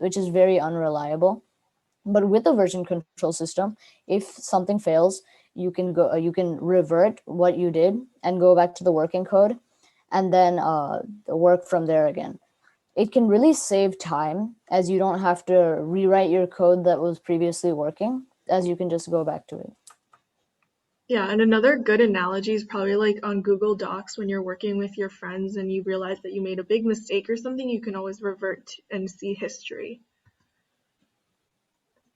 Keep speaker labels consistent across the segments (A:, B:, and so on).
A: which is very unreliable. But with a version control system, if something fails, you can revert what you did and go back to the working code, and then work from there again. It can really save time, as you don't have to rewrite your code that was previously working, as you can just go back to it.
B: Yeah, and another good analogy is probably like on Google Docs when you're working with your friends and you realize that you made a big mistake or something, you can always revert and see history.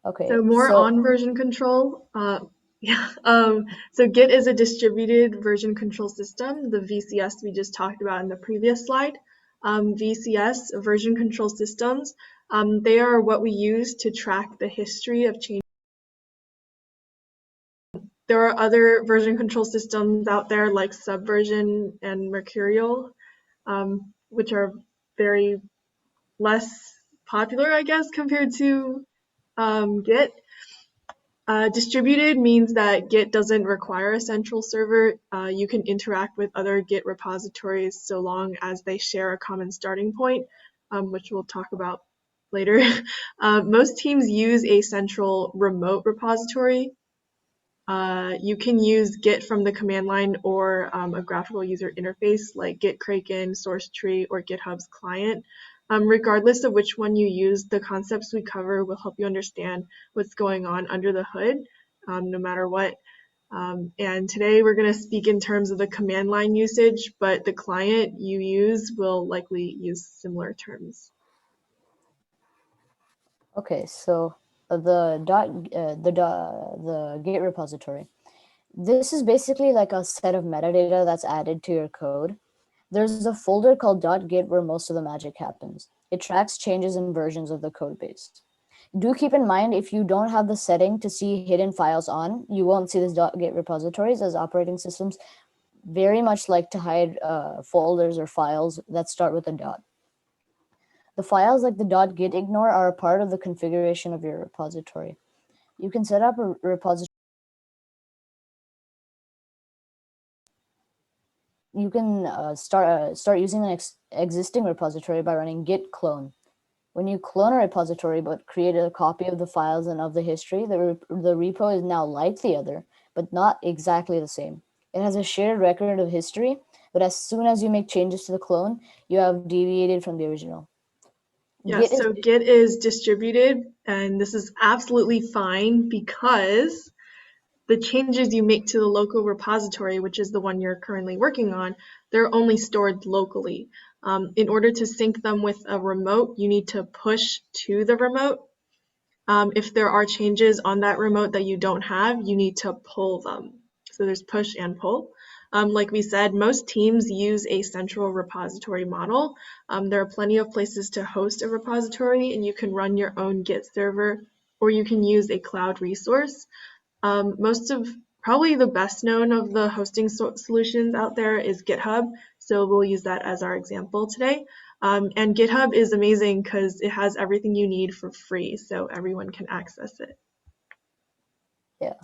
A: Okay,
B: So more on version control. So Git is a distributed version control system, the VCS we just talked about in the previous slide. VCS, version control systems, they are what we use to track the history of change. There are other version control systems out there like Subversion and Mercurial, which are very less popular, I guess, compared to Git. Distributed means that Git doesn't require a central server. You can interact with other Git repositories so long as they share a common starting point, which we'll talk about later. Most teams use a central remote repository. You can use Git from the command line or a graphical user interface like Git Kraken, SourceTree, or GitHub's client. Regardless of which one you use, the concepts we cover will help you understand what's going on under the hood, no matter what. And today we're going to speak in terms of the command line usage, but the client you use will likely use similar terms.
A: Okay, so the Git repository. This is basically like a set of metadata that's added to your code. There's a folder called .git where most of the magic happens. It tracks changes in versions of the code base. Do keep in mind, if you don't have the setting to see hidden files on, you won't see this .git repositories, as operating systems very much like to hide folders or files that start with a dot. The files like the .git ignore are a part of the configuration of your repository. You can set up a repository. You can start using an existing repository by running git clone. When you clone a repository but create a copy of the files and of the history, the repo is now like the other, but not exactly the same. It has a shared record of history, but as soon as you make changes to the clone, you have deviated from the original.
B: Yeah, so Git is distributed, and this is absolutely fine because the changes you make to the local repository, which is the one you're currently working on, they're only stored locally. In order to sync them with a remote, you need to push to the remote. If there are changes on that remote that you don't have, you need to pull them. So there's push and pull. Like we said, most teams use a central repository model. There are plenty of places to host a repository, and you can run your own Git server, or you can use a cloud resource. Probably the best known of the hosting solutions out there is GitHub, so we'll use that as our example today. And GitHub is amazing because it has everything you need for free, so everyone can access it.
A: Yeah.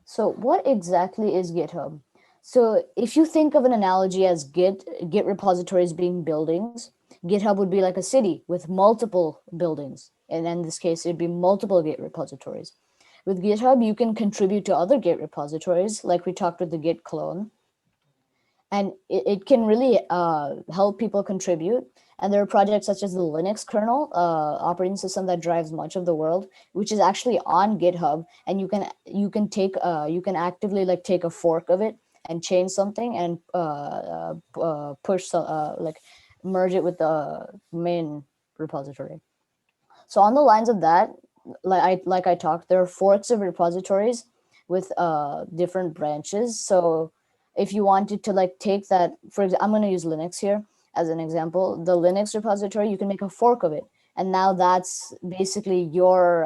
A: So what exactly is GitHub? So if you think of an analogy as Git repositories being buildings, GitHub would be like a city with multiple buildings. And in this case, it'd be multiple Git repositories. With GitHub, you can contribute to other Git repositories, like we talked with the Git clone. And it can really help people contribute. And there are projects such as the Linux kernel operating system that drives much of the world, which is actually on GitHub, and you can actively like take a fork of it and change something and push merge it with the main repository. So on the lines of that, like I talked, there are forks of repositories with different branches. So if you wanted to like take that, for example, I'm going to use Linux here as an example. The Linux repository, you can make a fork of it, and now that's basically your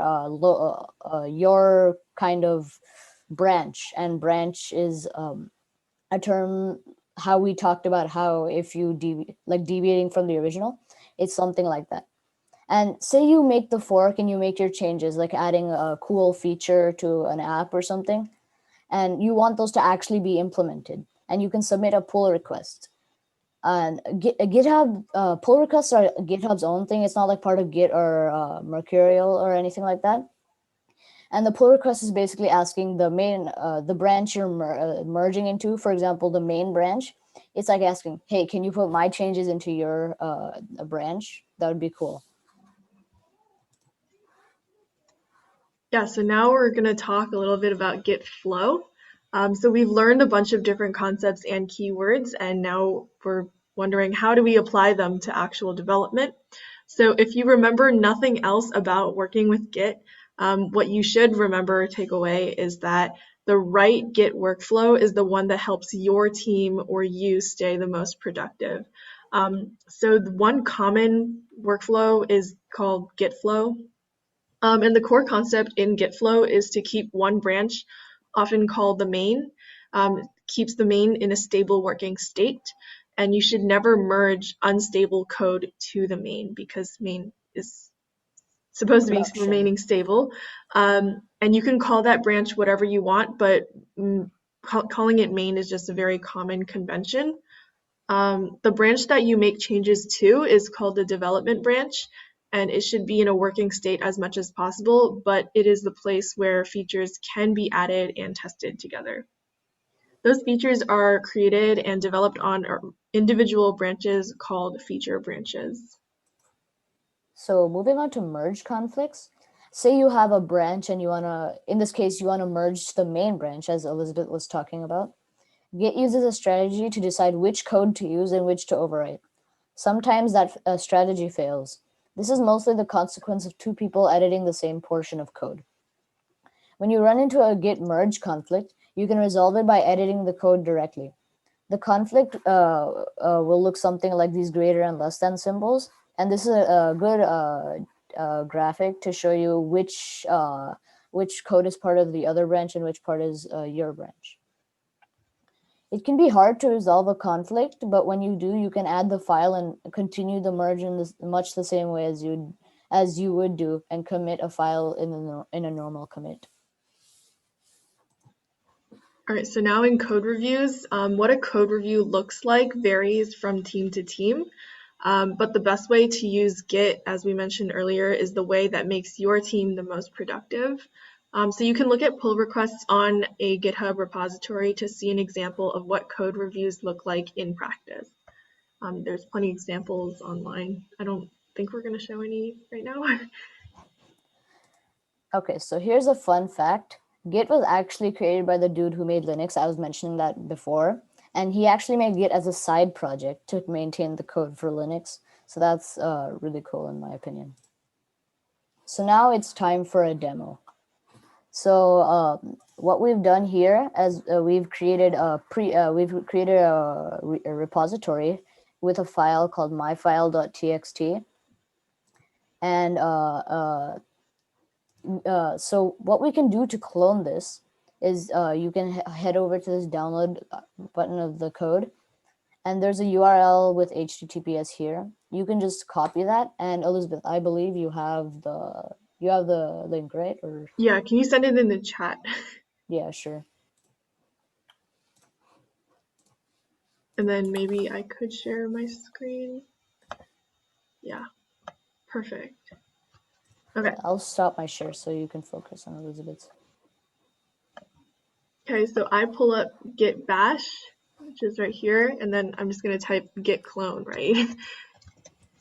A: kind of branch. And branch is a term how we talked about how if you deviating from the original, it's something like that. And say you make the fork and you make your changes, like adding a cool feature to an app or something, and you want those to actually be implemented, and you can submit a pull request. And GitHub pull requests are GitHub's own thing. It's not like part of Git or Mercurial or anything like that. And the pull request is basically asking the main, the branch you're merging into, for example, the main branch. It's like asking, hey, can you put my changes into your branch? That would be cool.
B: Yeah, so now we're going to talk a little bit about Git Flow. So we've learned a bunch of different concepts and keywords, and now we're wondering how do we apply them to actual development. So if you remember nothing else about working with Git, what you should remember or take away is that the right Git workflow is the one that helps your team or you stay the most productive. So the one common workflow is called Git Flow. And the core concept in Git Flow is to keep one branch, often called the main, keeps the main in a stable working state. And you should never merge unstable code to the main because main is supposed to be
A: Production.
B: remaining stable. And you can call that branch whatever you want, but calling it main is just a very common convention. The branch that you make changes to is called the development branch, and it should be in a working state as much as possible, but it is the place where features can be added and tested together. Those features are created and developed on individual branches called feature branches.
A: So moving on to merge conflicts. Say you have a branch and you want to, in this case, you want to merge the main branch, as Elizabeth was talking about. Git uses a strategy to decide which code to use and which to overwrite. Sometimes that strategy fails. This is mostly the consequence of two people editing the same portion of code. When you run into a Git merge conflict, you can resolve it by editing the code directly. The conflict will look something like these greater and less than symbols. And this is a good graphic to show you which code is part of the other branch and which part is your branch. It can be hard to resolve a conflict, but when you do, you can add the file and continue the merge in much the same way as you would do, and commit a file in a normal commit.
B: All right, so now in code reviews, what a code review looks like varies from team to team. But the best way to use Git, as we mentioned earlier, is the way that makes your team the most productive. So you can look at pull requests on a GitHub repository to see an example of what code reviews look like in practice. There's plenty of examples online. I don't think we're going to show any right now.
A: Okay, so here's a fun fact. Git was actually created by the dude who made Linux. I was mentioning that before. And he actually made Git as a side project to maintain the code for Linux. So that's really cool in my opinion. So now it's time for a demo. So what we've done here is we've created a repository with a file called myfile.txt. And so what we can do to clone this is you can head over to this download button of the code, and there's a URL with HTTPS here. You can just copy that. And Elizabeth, I believe you have the link, right? Or
B: Yeah, can you send it in the chat?
A: yeah, sure.
B: And then maybe I could share my screen. Yeah, perfect. Okay.
A: I'll stop my share so you can focus on Elizabeth's.
B: Okay, so I pull up git bash, which is right here, and then I'm just going to type git clone, right?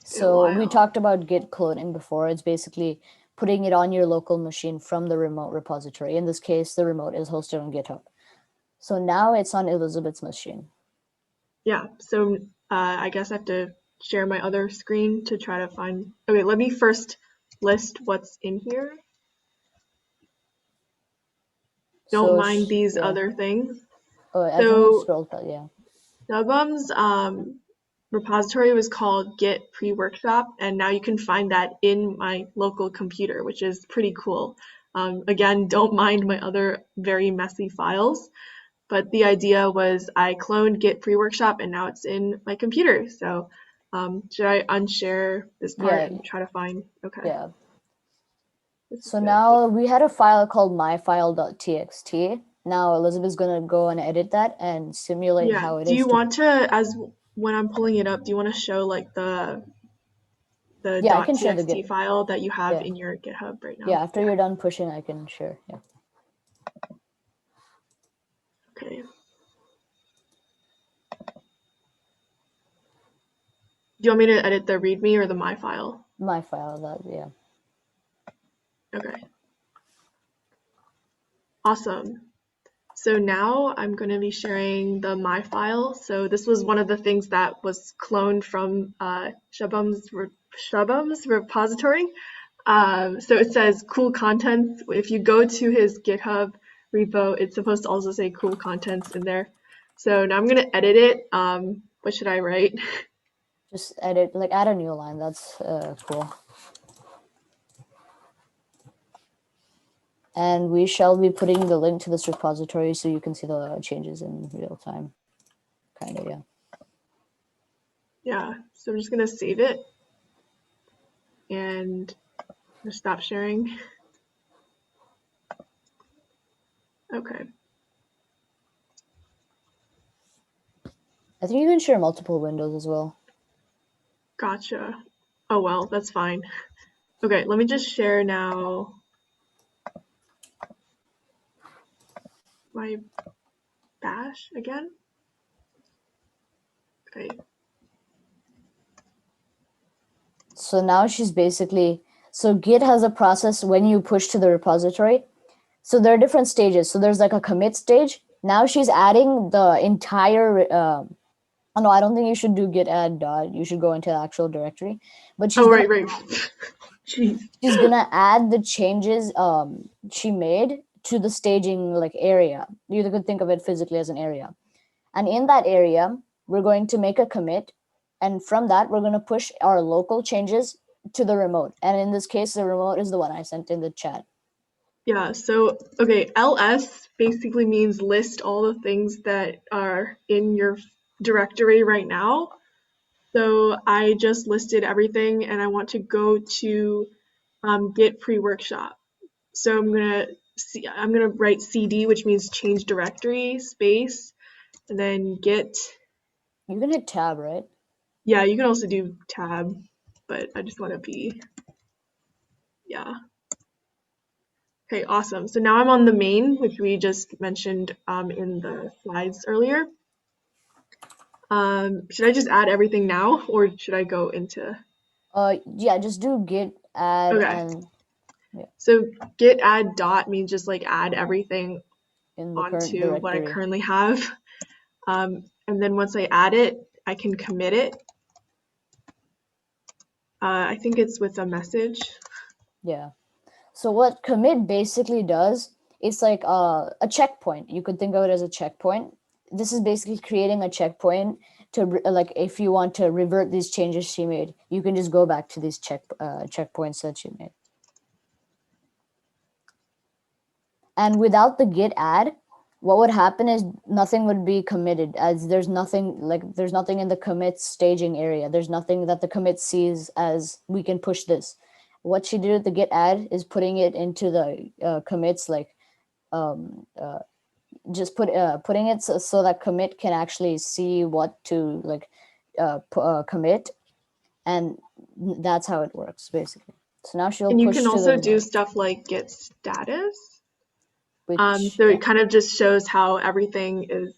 A: So we talked about Git cloning before. It's basically putting it on your local machine from the remote repository. In this case, the remote is hosted on GitHub. So now it's on Elizabeth's machine.
B: Yeah, so I guess I have to share my other screen to try to find. Okay, let me first list what's in here. Don't mind these other things.
A: Oh, I think you scrolled that, yeah.
B: Nubum's repository was called Git Pre-Workshop, and now you can find that in my local computer, which is pretty cool. Again, don't mind my other very messy files, but the idea was I cloned Git Pre-Workshop, and now it's in my computer. So should I unshare this part and try to find? Okay.
A: Yeah. So now we had a file called myfile.txt. Now Elizabeth's going to go and edit that and simulate how it is.
B: Do you want to, as when I'm pulling it up, do you want to show like the
A: Yeah, I can share the
B: .txt
A: Git.
B: file that you have
A: Yeah.
B: in your GitHub right now?
A: Yeah, after you're done pushing, I can share. Yeah.
B: Okay. Do you want me to edit the README or the my file?
A: My file, yeah.
B: Okay. Awesome. So now I'm going to be sharing the my file. So this was one of the things that was cloned from Shabam's repository. So it says cool contents. If you go to his GitHub repo, it's supposed to also say cool contents in there. So now I'm going to edit it. What should I write?
A: Just edit, like add a new line. That's cool. And we shall be putting the link to this repository so you can see the changes in real time. Kind of, yeah.
B: Yeah, so I'm just going to save it and just stop sharing. Okay.
A: I think you can share multiple windows as well.
B: Gotcha. Oh, well, that's fine. Okay, let me just share now my bash again. Okay.
A: So now she's basically, so Git has a process when you push to the repository. So there are different stages. So there's like a commit stage. Now she's adding the entire, oh no, I don't think you should do git add dot. You should go into the actual directory. But she's
B: Oh, right. Jeez.
A: she's gonna add the changes she made to the staging like area. You could think of it physically as an area. And in that area, we're going to make a commit. And from that, we're going to push our local changes to the remote. And in this case, the remote is the one I sent in the chat.
B: Yeah, so, okay, ls basically means list all the things that are in your directory right now. So I just listed everything and I want to go to Git pre-workshop. So I'm gonna write cd, which means change directory, space, and then git.
A: You can hit tab, right?
B: Yeah, you can also do tab, but I just want to be, yeah. Okay, awesome. So now I'm on the main, which we just mentioned in the slides earlier. Should I just add everything now, or should I go into?
A: Yeah, just do git add
B: Okay.
A: and yeah,
B: So git add dot means just like add everything
A: in the current
B: onto what I
A: directory.
B: currently have. And then once I add it, I can commit it. I think it's with a message.
A: Yeah. So what commit basically does, it's like a checkpoint. You could think of it as a checkpoint. This is basically creating a checkpoint to like if you want to revert these changes she made, you can just go back to these checkpoints that she made. And without the git add, what would happen is nothing would be committed, as there's nothing in the commit staging area. There's nothing that the commit sees as we can push this. What she did with the git add is putting it into the commits, like just putting it so that commit can actually see what to like commit, and that's how it works basically. So now she'll
B: And you
A: push
B: can
A: to the
B: also do
A: remote,
B: stuff like git status.
A: which
B: So
A: yeah.
B: it kind of just shows how everything is,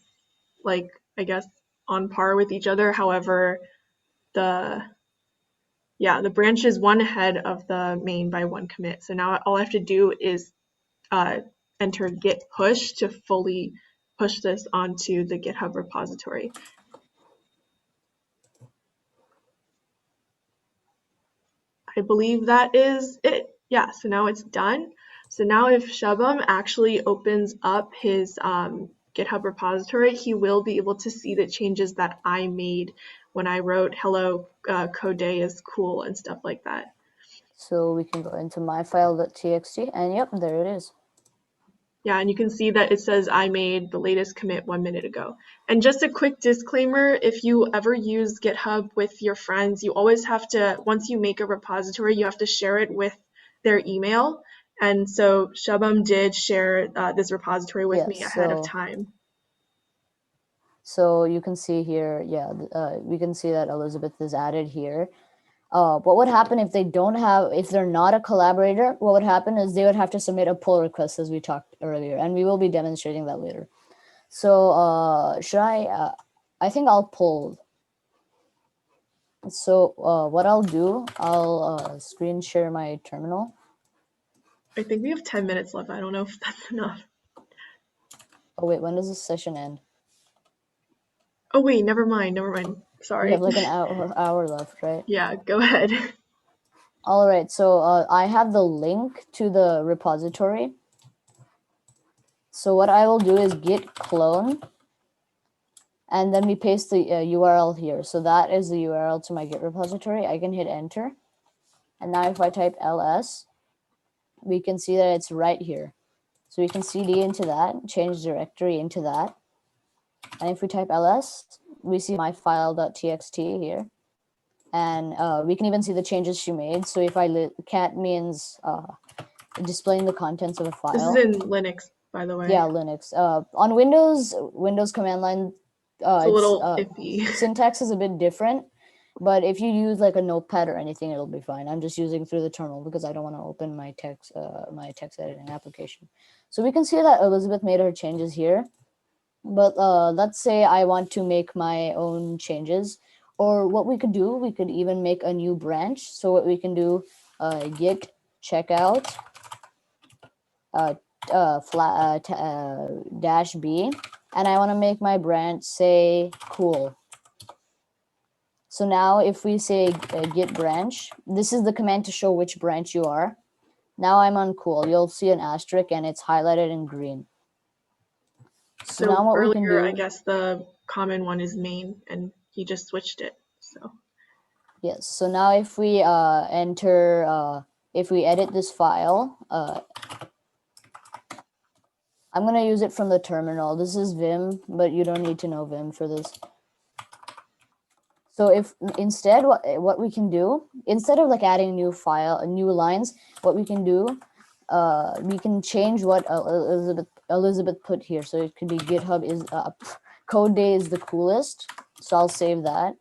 B: like, I guess, on par with each other. However, the branch is one ahead of the main by one commit. So now all I have to do is enter git push to fully push this onto the GitHub repository. I believe that is it. Yeah, so now it's done. So now if Shabam actually opens up his GitHub repository, he will be able to see the changes that I made when I wrote hello, code day is cool and stuff like that.
A: So we can go into myfile.txt, and yep, there it is.
B: Yeah, and you can see that it says I made the latest commit 1 minute ago. And just a quick disclaimer, if you ever use GitHub with your friends, you always have to, once you make a repository, you have to share it with their email. And so Shabam did share this repository with me ahead of time.
A: So you can see here, yeah, we can see that Elizabeth is added here. What would happen if if they're not a collaborator? What would happen is they would have to submit a pull request, as we talked earlier, and we will be demonstrating that later. So I think I'll pull. So what I'll do, I'll screen share my terminal.
B: I think we have 10 minutes left. I don't know if that's enough.
A: Oh wait, when does this session end?
B: Oh wait, never mind. Sorry.
A: We have like an hour left, right?
B: Yeah, go ahead.
A: All right, so I have the link to the repository. So what I will do is git clone, and then we paste the URL here. So that is the URL to my Git repository. I can hit enter. And now if I type ls, we can see that it's right here. So we can cd into that, change directory into that. And if we type ls, we see my file.txt here. And we can even see the changes she made. So if I cat means displaying the contents of a file.
B: This is in Linux, by the way.
A: Yeah, Linux. On Windows command line,
B: it's a little iffy.
A: Syntax is a bit different, but if you use like a notepad or anything, it'll be fine. I'm just using through the terminal because I don't want to open my text editing application. So we can see that Elizabeth made her changes here, but let's say I want to make my own changes, or what we could do, we could even make a new branch. So what we can do, git checkout -b, and I want to make my branch say cool. So now if we say git branch, this is the command to show which branch you are. Now I'm on cool. You'll see an asterisk and it's highlighted in green.
B: So
A: now what
B: earlier,
A: we can do,
B: I guess the common one is main, and he just switched it. So
A: yes. So now if we if we edit this file, I'm going to use it from the terminal. This is Vim, but you don't need to know Vim for this. So if instead what we can do, instead of like adding new lines, what we can do, we can change what Elizabeth put here. So it could be GitHub is code day is the coolest. So I'll save that,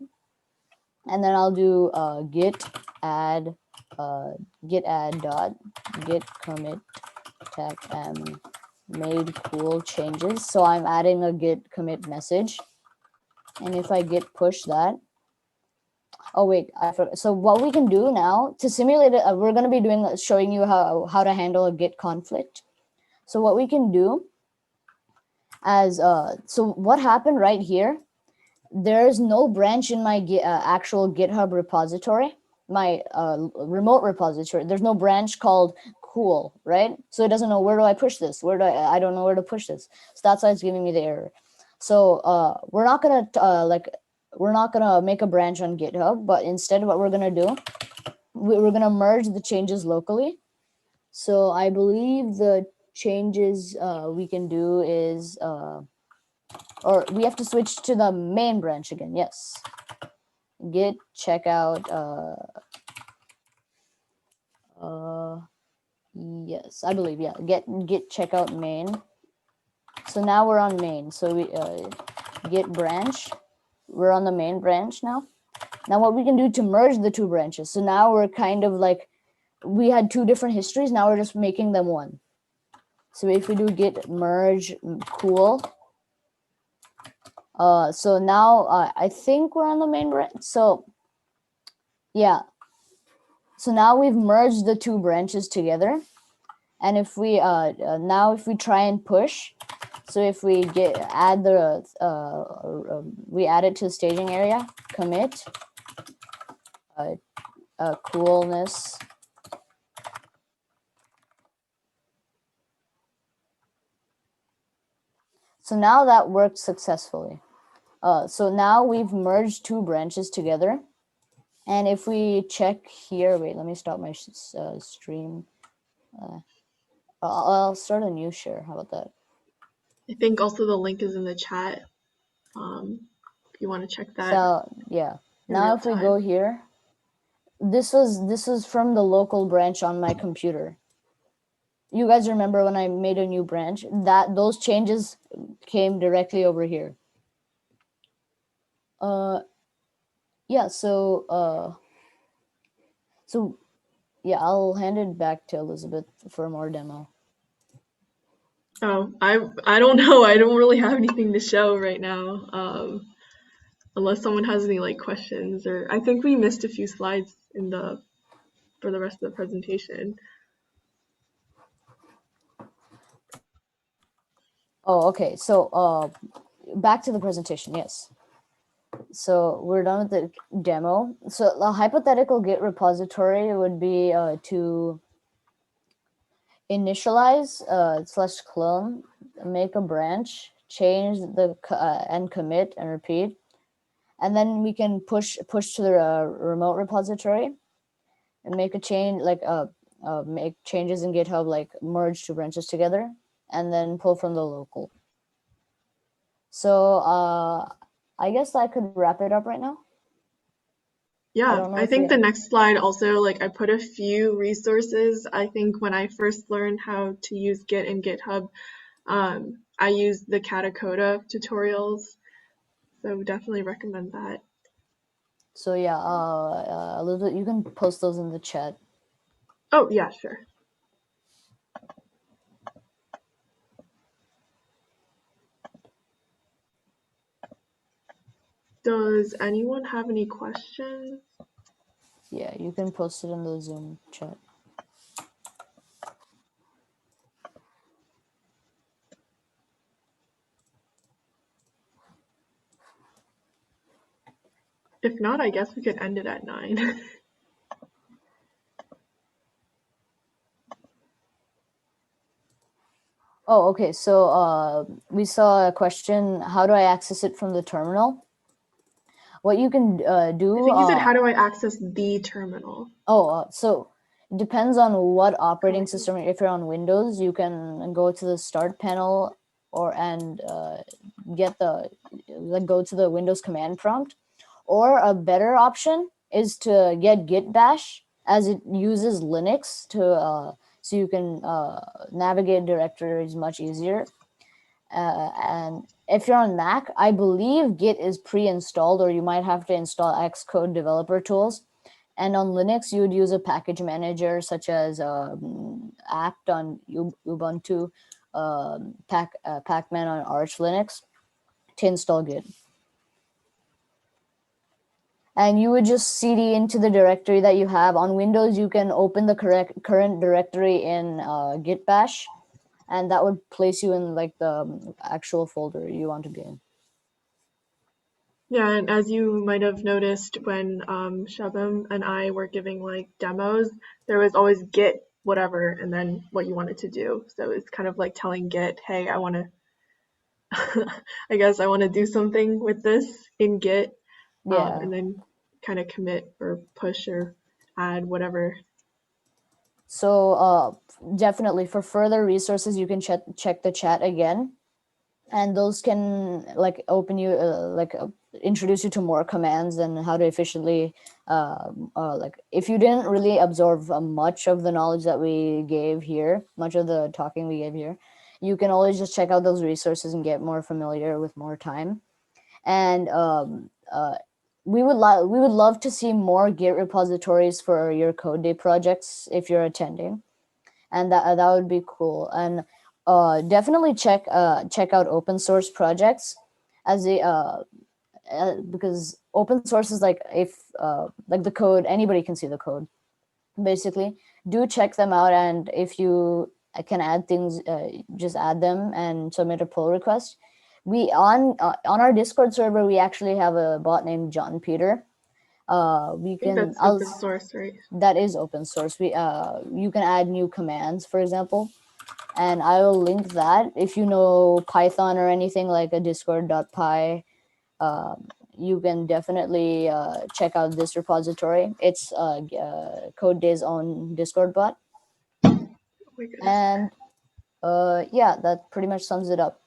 A: and then I'll do git add dot git commit tag made cool changes. So I'm adding a git commit message, and if I git push that. Oh wait, I forgot. So what we can do now to simulate it, we're going to be showing you how to handle a git conflict. So what we can do as so what happened right here, there's no branch in my actual GitHub repository, my remote repository. There's no branch called cool, right? So it doesn't know where do I push this? I don't know where to push this. So that's why it's giving me the error. So we're not going to we're not going to make a branch on GitHub, but instead what we're going to do, we're going to merge the changes locally. So I believe the changes we can do is, or we have to switch to the main branch again. Yes. Git checkout. Yes, I believe, yeah. Git checkout main. So now we're on main. So we git branch. We're on the main branch now. Now what we can do to merge the two branches. So now we're kind of like, we had two different histories. Now we're just making them one. So if we do git merge cool. So now I think we're on the main branch. So yeah. So now we've merged the two branches together. And if we now if we try and push, so if we add the we add it to the staging area, commit coolness. So now that worked successfully. So now we've merged two branches together. And if we check here, wait, let me stop my stream. I'll start a new share. How about that?
B: I think also the link is in the chat. If you want to check that.
A: So yeah. Now if we go here, this is from the local branch on my computer. You guys remember when I made a new branch, that those changes came directly over here. Yeah. So yeah, I'll hand it back to Elizabeth for more demo.
B: Oh, I don't know. I don't really have anything to show right now. Unless someone has any like questions, or I think we missed a few slides for the rest of the presentation.
A: Oh, okay. So back to the presentation. Yes. So we're done with the demo. So the hypothetical Git repository would be to initialize slash clone, make a branch, change the and commit and repeat, and then we can push to the remote repository and make a change, like make changes in GitHub, like merge two branches together, and then pull from the local. So I guess I could wrap it up right now.
B: Yeah, I think the next slide also, like I put a few resources. I think when I first learned how to use Git and GitHub, I used the Katacoda tutorials, so definitely recommend that.
A: So yeah, Elizabeth, you can post those in the chat.
B: Oh yeah, sure. Does anyone have any questions?
A: Yeah, you can post it in the Zoom chat.
B: If not, I guess we could end it at 9.
A: Oh, okay. So we saw a question: how do I access it from the terminal? What you can do.
B: I think you said, how do I access the terminal?
A: So it depends on what operating system. If you're on Windows, you can go to the Start panel and get go to the Windows command prompt. Or a better option is to get Git Bash, as it uses Linux to so you can navigate directories much easier. And if you're on Mac, I believe Git is pre-installed, or you might have to install Xcode developer tools. And on Linux, you would use a package manager such as apt on Ubuntu, Pacman on Arch Linux to install Git. And you would just cd into the directory that you have. On Windows, you can open the current directory in Git Bash, and that would place you in like the actual folder you want to be in.
B: Yeah, and as you might have noticed when Shabam and I were giving like demos, there was always Git whatever and then what you wanted to do. So it's kind of like telling Git, hey, I want to, I guess I want to do something with this in Git,
A: Yeah.
B: and then kind of commit or push or add whatever.
A: So definitely for further resources, you can check the chat again, and those can like open you introduce you to more commands and how to efficiently like if you didn't really absorb much of the knowledge that we gave here, much of the talking we gave here, you can always just check out those resources and get more familiar with more time. And we would love to see more Git repositories for your code day projects if you're attending, and that would be cool. And definitely check out open source projects, as they because open source is like, if like the code, anybody can see the code basically. Do check them out, and if you can add things, just add them and submit a pull request. We on our Discord server, we actually have a bot named John Peter. We
B: I think
A: can
B: that's open source, right?
A: That is open source. You can add new commands, for example, and I will link that. If you know Python or anything like a discord.py, you can definitely check out this repository. It's Code Day's own Discord bot.
B: Oh my goodness.
A: And yeah, that pretty much sums it up.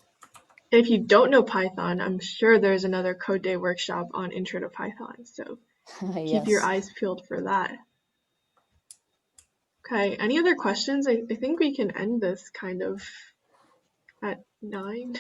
B: If you don't know Python, I'm sure there's another Code Day workshop on Intro to Python, so keep your
A: Yes.
B: eyes peeled for that. Okay, any other questions? I think we can end this kind of at 9.